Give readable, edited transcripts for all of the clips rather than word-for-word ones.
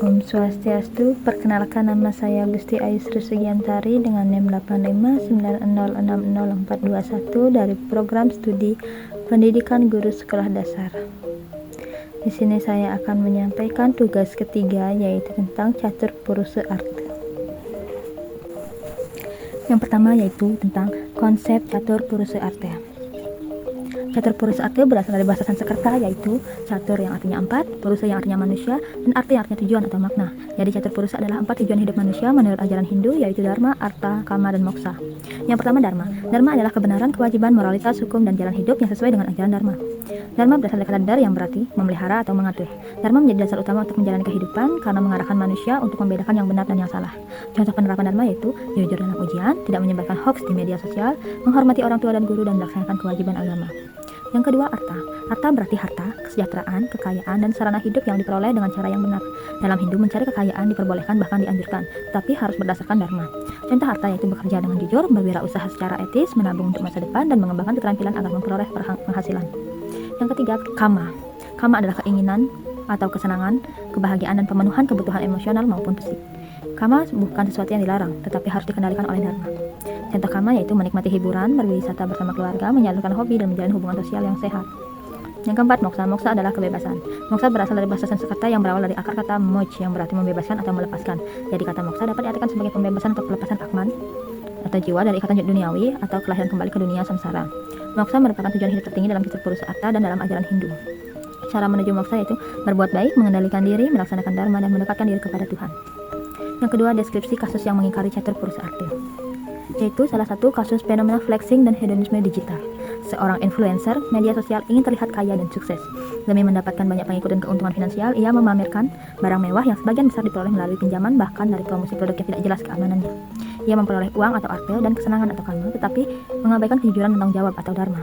Om Swastiastu, perkenalkan nama saya Gusti Ayu Sri Sugiantari dengan NIM 8590600421 dari program studi Pendidikan Guru Sekolah Dasar. Di sini saya akan menyampaikan tugas ketiga, yaitu tentang catur purusa arte. Yang pertama yaitu tentang konsep catur purusa arte. Catur purusa arte berasal dari bahasa Sanskerta, yaitu catur yang artinya empat, purusa yang artinya manusia, dan arte yang artinya tujuan atau makna. Jadi catur purusa adalah empat tujuan hidup manusia menurut ajaran Hindu, yaitu dharma, artha, kama, dan moksha. Yang pertama dharma. Dharma adalah kebenaran, kewajiban, moralitas, hukum, dan jalan hidup yang sesuai dengan ajaran dharma. Dharma berasal dari kata dar yang berarti memelihara atau mengatur. Dharma menjadi dasar utama untuk menjalani kehidupan karena mengarahkan manusia untuk membedakan yang benar dan yang salah. Contoh penerapan dharma yaitu jujur dalam ujian, tidak menyebarkan hoax di media sosial, menghormati orang tua dan guru, dan melaksanakan kewajiban agama. Yang kedua, artha. Artha berarti harta, kesejahteraan, kekayaan, dan sarana hidup yang diperoleh dengan cara yang benar. Dalam Hindu, mencari kekayaan diperbolehkan bahkan dianjurkan, tapi harus berdasarkan dharma. Contoh harta yaitu bekerja dengan jujur, berwirausaha secara etis, menabung untuk masa depan, dan mengembangkan keterampilan agar memperoleh penghasilan. Yang ketiga, kama. Kama adalah keinginan atau kesenangan, kebahagiaan, dan pemenuhan kebutuhan emosional maupun fisik. Kama bukan sesuatu yang dilarang, tetapi harus dikendalikan oleh dharma. Contoh kama yaitu menikmati hiburan, berwisata bersama keluarga, menyalurkan hobi, dan menjalin hubungan sosial yang sehat. Yang keempat, moksha. Moksha adalah kebebasan. Moksha berasal dari bahasa Sanskerta yang berawal dari akar kata moksha yang berarti membebaskan atau melepaskan. Jadi kata moksha dapat diartikan sebagai pembebasan atau pelepasan akman atau jiwa dari ikatan duniawi atau kelahiran kembali ke dunia samsara. Moksha merupakan tujuan hidup tertinggi dalam catur purusa artha dan dalam ajaran Hindu. Cara menuju moksha yaitu berbuat baik, mengendalikan diri, melaksanakan dharma, dan mendekatkan diri kepada Tuhan. Yang kedua, deskripsi kasus yang mengingkari catur purusa arte, yaitu salah satu kasus fenomena flexing dan hedonisme digital. Seorang influencer media sosial ingin terlihat kaya dan sukses. Demi mendapatkan banyak pengikut dan keuntungan finansial, ia memamerkan barang mewah yang sebagian besar diperoleh melalui pinjaman, bahkan dari promosi produk yang tidak jelas keamanannya. Ia memperoleh uang atau arte dan kesenangan atau kama, tetapi mengabaikan kejujuran dan tanggung jawab atau dharma.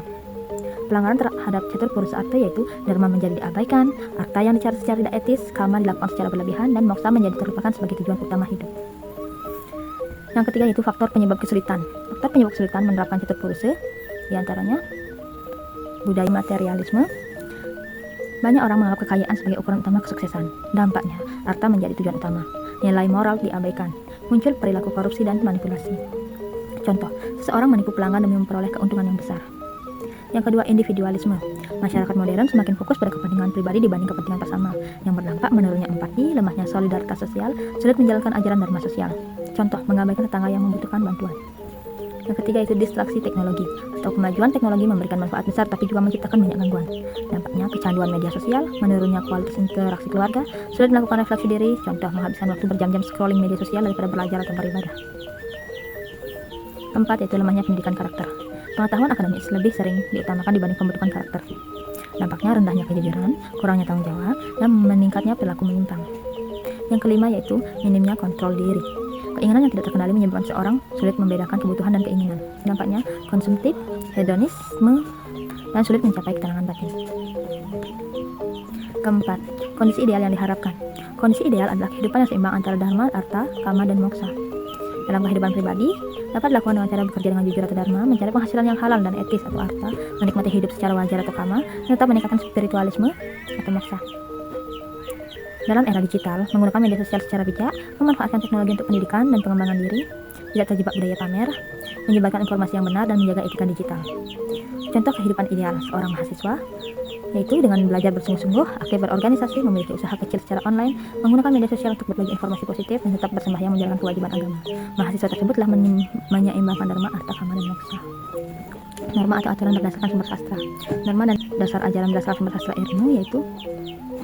Pelanggaran terhadap catur purusa arte yaitu dharma menjadi diabaikan, artha yang dicari secara tidak etis, kama dilakukan secara berlebihan, dan moksha menjadi terlupakan sebagai tujuan utama hidup. Yang ketiga yaitu faktor penyebab kesulitan. Faktor penyebab kesulitan menerapkan catur purusa diantaranya budaya materialisme. Banyak orang menganggap kekayaan sebagai ukuran utama kesuksesan. Dampaknya, artha menjadi tujuan utama. Nilai moral diabaikan. Muncul perilaku korupsi dan manipulasi. Contoh, seseorang menipu pelanggan demi memperoleh keuntungan yang besar. Yang kedua, individualisme. Masyarakat modern semakin fokus pada kepentingan pribadi dibanding kepentingan bersama, yang berdampak menurunnya empati, lemahnya solidaritas sosial, sulit menjalankan ajaran dharma sosial. Contoh, mengabaikan tetangga yang membutuhkan bantuan. Yang ketiga itu distraksi teknologi, atau kemajuan teknologi memberikan manfaat besar tapi juga menciptakan banyak gangguan. Dampaknya kecanduan media sosial, menurunnya kualitas interaksi keluarga, sulit melakukan refleksi diri, contoh menghabiskan waktu berjam-jam scrolling media sosial daripada belajar atau beribadah. Keempat yaitu lemahnya pendidikan karakter. Pengetahuan akademis lebih sering diutamakan dibanding pembentukan karakter. Dampaknya rendahnya kejujuran, kurangnya tanggung jawab, dan meningkatnya perilaku menyimpang. Yang kelima yaitu minimnya kontrol diri. Keinginan yang tidak terkendali menyebabkan seorang sulit membedakan kebutuhan dan keinginan. Dampaknya konsumtif, hedonisme, dan sulit mencapai ketenangan batin. Keempat, kondisi ideal yang diharapkan. Kondisi ideal adalah kehidupan yang seimbang antara dharma, artha, kama, dan moksha. Dalam kehidupan pribadi, dapat dilakukan dengan cara bekerja dengan jujur atau dharma, mencari penghasilan yang halal dan etis atau artha, menikmati hidup secara wajar atau kama, dan tetap meningkatkan spiritualisme atau moksha. Dalam era digital, menggunakan media sosial secara bijak, memanfaatkan teknologi untuk pendidikan dan pengembangan diri, tidak terjebak budaya pamer, menyebarkan informasi yang benar, dan menjaga etika digital. Contoh kehidupan ideal seorang mahasiswa yaitu dengan belajar bersungguh-sungguh, aktif berorganisasi, memiliki usaha kecil secara online, menggunakan media sosial untuk berbagi informasi positif, dan tetap bersembahyang menjalankan kewajiban agama. Mahasiswa tersebut telah menyeimbangkan dharma, artha, kama, dan moksha. Norma atau aturan berdasarkan sumber sastra. Norma dan dasar ajaran berdasarkan sumber sastra ilmu yaitu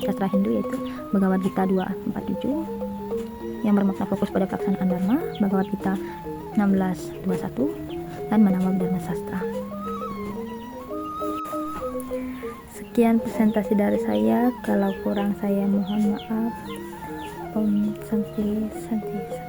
sastra Hindu yaitu Bhagavad Gita 247 yang bermakna fokus pada pelaksanaan dharma, Bhagavad Gita 16:21, dan Manawag Dharma Sastra. Sekian presentasi dari saya, kalau kurang saya mohon maaf. Om Santi Santi.